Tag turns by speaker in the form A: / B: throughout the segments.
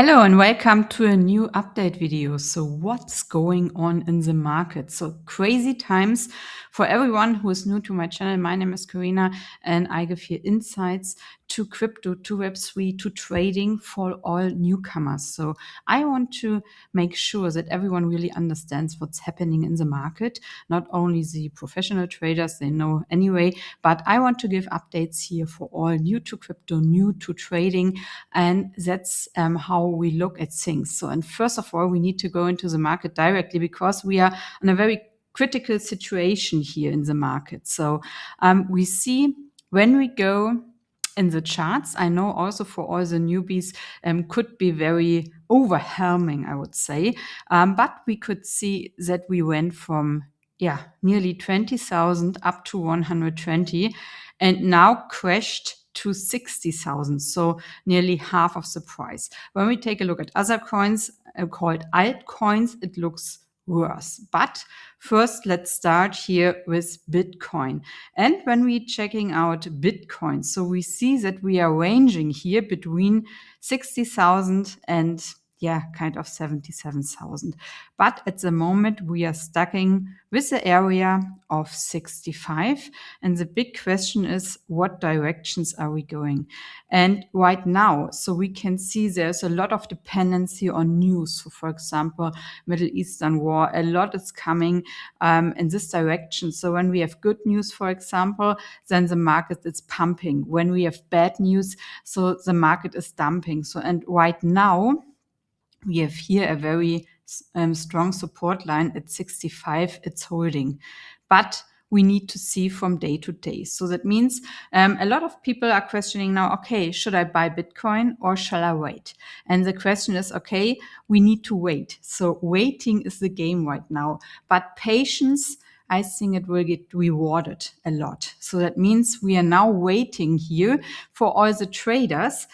A: Hello and welcome to a new update video. So what's going on in the market? So crazy times for everyone who is new to my channel. My name is Karina and I give here insights to crypto, to Web3, to trading for all newcomers. So I want to make sure that everyone really understands what's happening in the market. Not only the professional traders, they know anyway, but I want to give updates here for all new to crypto, new to trading. And that's how we look at things. So, and first of all, we need to go into the market directly because we are in a very critical situation here in the market. So we see when we go in the charts, I know also for all the newbies could be very overwhelming, I would say. But we could see that we went from nearly 20,000 up to 120 and now crashed to 60,000. So nearly half of the price. When we take a look at other coins called altcoins, it looks worse. But first, let's start here with Bitcoin. And when we're checking out Bitcoin, so we see that we are ranging here between 60,000 and kind of 77,000. But at the moment, we are stuck with the area of 65. And the big question is, what directions are we going? And right now, so we can see there's a lot of dependency on news. So for example, Middle Eastern war, a lot is coming in this direction. So when we have good news, for example, then the market is pumping. When we have bad news, so the market is dumping. So, and right now, we have here a very strong support line at 65. It's holding. But we need to see from day to day. So that means a lot of people are questioning now, okay, should I buy Bitcoin or shall I wait? And the question is, okay, we need to wait. So waiting is the game right now. But patience, I think it will get rewarded a lot. So that means we are now waiting here for all the traders.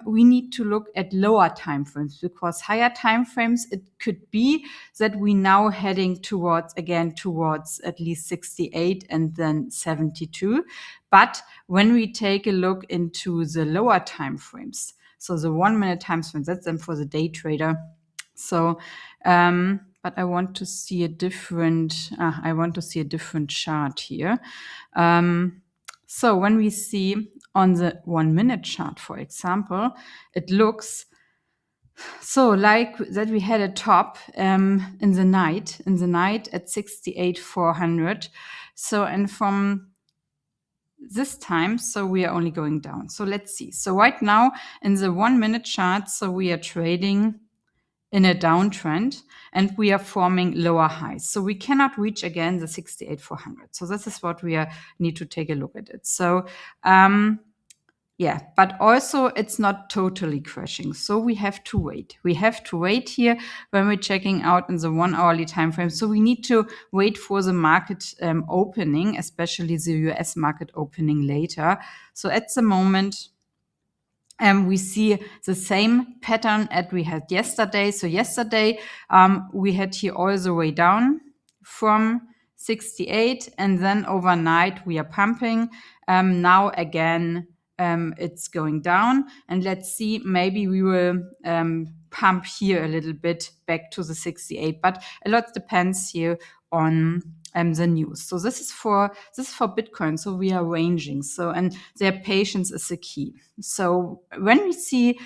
A: We need to look at lower timeframes because higher timeframes, it could be that we now heading towards at least 68 and then 72. But when we take a look into the lower timeframes, so the 1 minute timeframes, that's them for the day trader. So, but I want to see a different chart here. So when we see on the 1 minute chart, for example, it looks so like that we had a top in the night at 68,400. So, and from this time, so we are only going down. So let's see. So right now in the 1 minute chart, so we are trading in a downtrend and we are forming lower highs. So we cannot reach again the 68,400. So this is what we need to take a look at it. So, but also it's not totally crashing. So we have to wait. We have to wait here when we're checking out in the 1 hourly time frame. So we need to wait for the market opening, especially the US market opening later. So at the moment, we see the same pattern as we had yesterday. So yesterday, we had here all the way down from 68 and then overnight we are pumping. Now again, it's going down and let's see, maybe we will pump here a little bit back to the 68, but a lot depends here on the news. So this is for Bitcoin. So we are ranging. So, and their patience is the key. So when we see,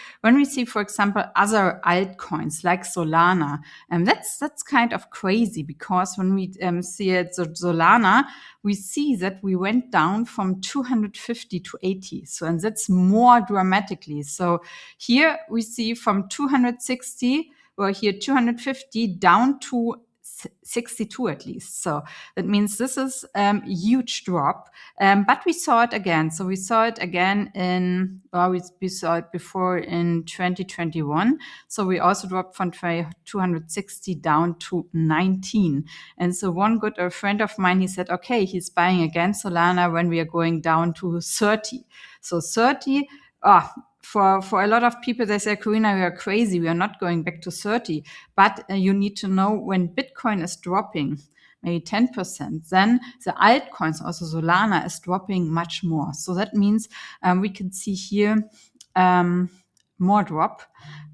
A: for example, other altcoins like Solana, that's kind of crazy because when we see it, so Solana, we see that we went down from 250 to 80. So, and that's more dramatically. So here we see from 260 or here 250 down to 62 at least. So that means this is a huge drop. But we saw it again. So we saw it again we saw it before in 2021. So we also dropped from 260 down to 19. And so one good friend of mine, he said, okay, he's buying again Solana when we are going down to 30. So 30, for a lot of people, they say, Karina, we are crazy. We are not going back to 30. But you need to know when Bitcoin is dropping, maybe 10%, then the altcoins, also Solana, is dropping much more. So that means we can see here more drop.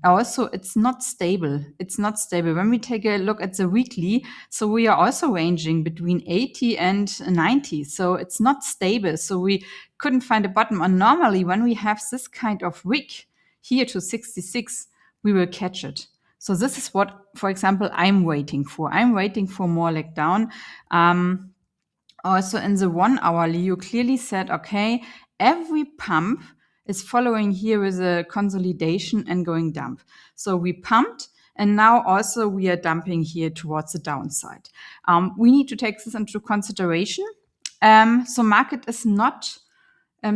A: Also, it's not stable. It's not stable. When we take a look at the weekly, so we are also ranging between 80 and 90. So it's not stable. So we couldn't find a bottom. And normally, when we have this kind of wick here to 66, we will catch it. So this is what, for example, I'm waiting for. I'm waiting for more leg down. Also in the 1 hourly, you clearly said, okay, every pump is following here with a consolidation and going dump. So we pumped, and now also we are dumping here towards the downside. We need to take this into consideration. So market is not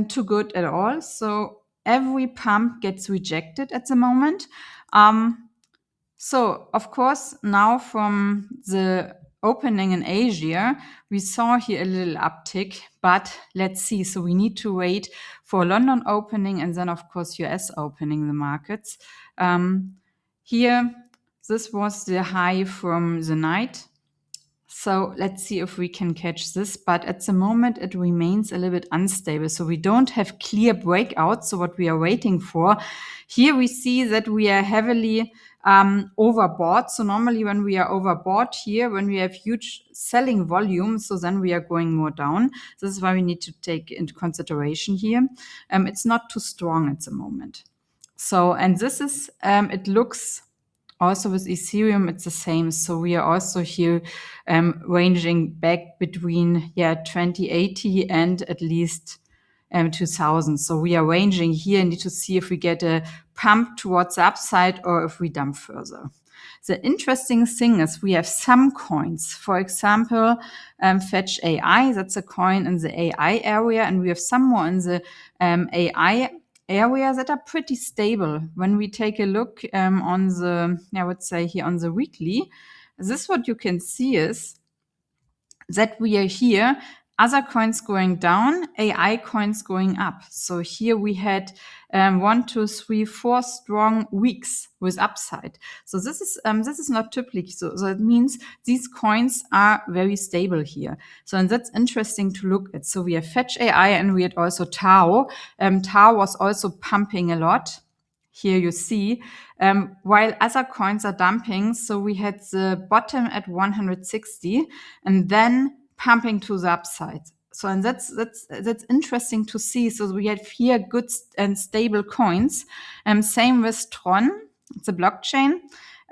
A: too good at all. So every pump gets rejected at the moment. So, of course, now from the opening in Asia, we saw here a little uptick, but let's see. So we need to wait for London opening and then, of course, US opening the markets. Here, this was the high from the night. So let's see if we can catch this. But at the moment, it remains a little bit unstable. So we don't have clear breakouts. So what we are waiting for, here we see that we are heavily overbought. So normally when we are overbought here, when we have huge selling volume, so then we are going more down. This is why we need to take into consideration here. It's not too strong at the moment. So, and this is, it looks also with Ethereum, it's the same. So we are also here ranging back between 2080 and at least 2000. So we are ranging here and need to see if we get a pump towards the upside or if we dump further. The interesting thing is we have some coins, for example, Fetch AI, that's a coin in the AI area, and we have some more in the AI areas that are pretty stable. When we take a look on the, I would say here on the weekly, this what you can see is that we are here, other coins going down, AI coins going up. So here we had 1, 2, 3, 4 strong weeks with upside. So this is not typical. So it means these coins are very stable here. So and that's interesting to look at. So we have Fetch AI and we had also Tau. Tau was also pumping a lot. Here you see, while other coins are dumping. So we had the bottom at 160 and then pumping to the upside. So, and that's interesting to see. So we have here good and stable coins. Same with Tron, it's a blockchain.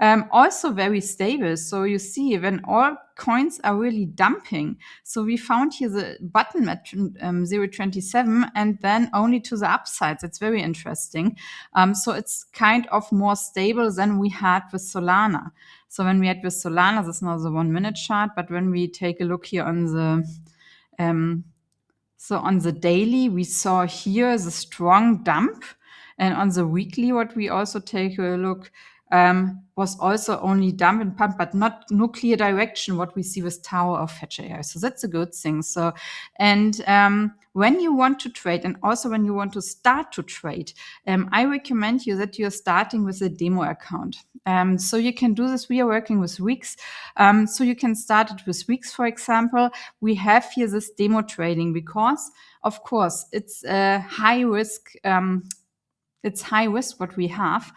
A: Also very stable. So you see when all coins are really dumping. So we found here the bottom at 0.27 and then only to the upside. That's very interesting. So it's kind of more stable than we had with Solana. So when we had with Solana, this is now the 1 minute chart, but when we take a look here on the so on the daily, we saw here the strong dump, and on the weekly, what we also take a look was also only dump and pump, but no clear direction. What we see with Tower of Fetch AI, so that's a good thing. So, and when you want to trade, and also when you want to start to trade, I recommend you that you're starting with a demo account. So you can do this. We are working with WEEX, so you can start it with WEEX, for example. We have here this demo trading because, of course, it's a high risk. It's high risk what we have,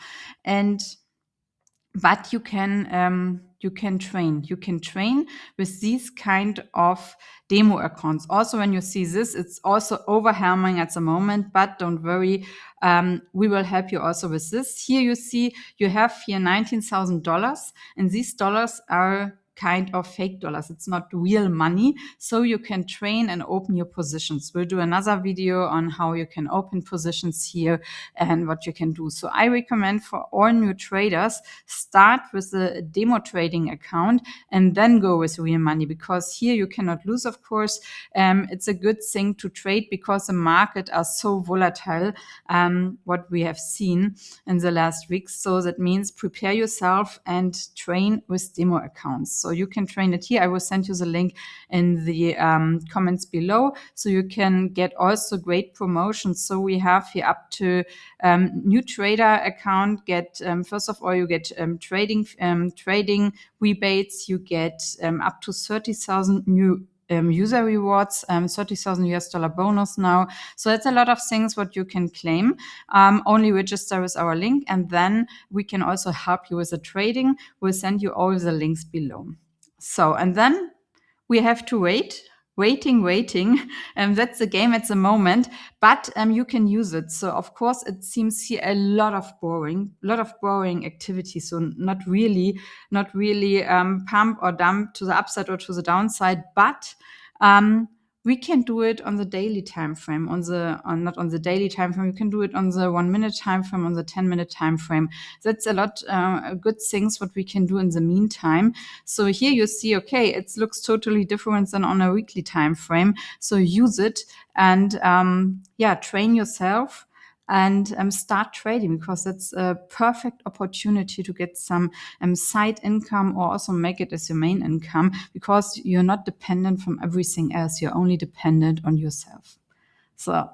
A: but you can train with these kind of demo accounts. Also, when you see this, it's also overwhelming at the moment, but don't worry, we will help you also with this. Here you see you have here $19,000, and these dollars are kind of fake dollars. It's not real money. So you can train and open your positions. We'll do another video on how you can open positions here and what you can do. So I recommend for all new traders, start with a demo trading account and then go with real money, because here you cannot lose, of course. It's a good thing to trade because the market are so volatile, what we have seen in the last weeks. So that means prepare yourself and train with demo accounts. So you can train it here. I will send you the link in the comments below. So you can get also great promotions. So we have here up to new trader account. Get first of all, you get trading rebates. You get up to 30,000 new user rewards, $30,000 bonus now. So it's a lot of things what you can claim. Only register with our link, and then we can also help you with the trading. We'll send you all the links below. So, and then we have to waiting. That's the game at the moment, but you can use it. So of course it seems here a lot of borrowing activity. So not really pump or dump to the upside or to the downside, but we can do it on the daily time frame, not on the daily time frame. You can do it on the 1 minute time frame, on the 10-minute time frame. That's a lot good things what we can do in the meantime. So here you see, okay, it looks totally different than on a weekly time frame. So use it and train yourself and start trading, because that's a perfect opportunity to get some side income, or also make it as your main income, because you're not dependent from everything else. You're only dependent on yourself. So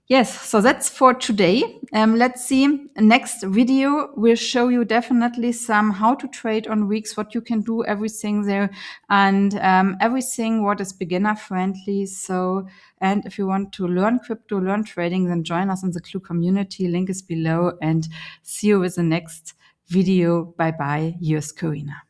A: yes, so that's for today. Let's see. Next video will show you definitely some how to trade on WEEX, what you can do, everything there, and everything what is beginner friendly. So, and if you want to learn crypto, learn trading, then join us in the Clue community. Link is below, and see you with the next video. Bye bye. Yours, Karina.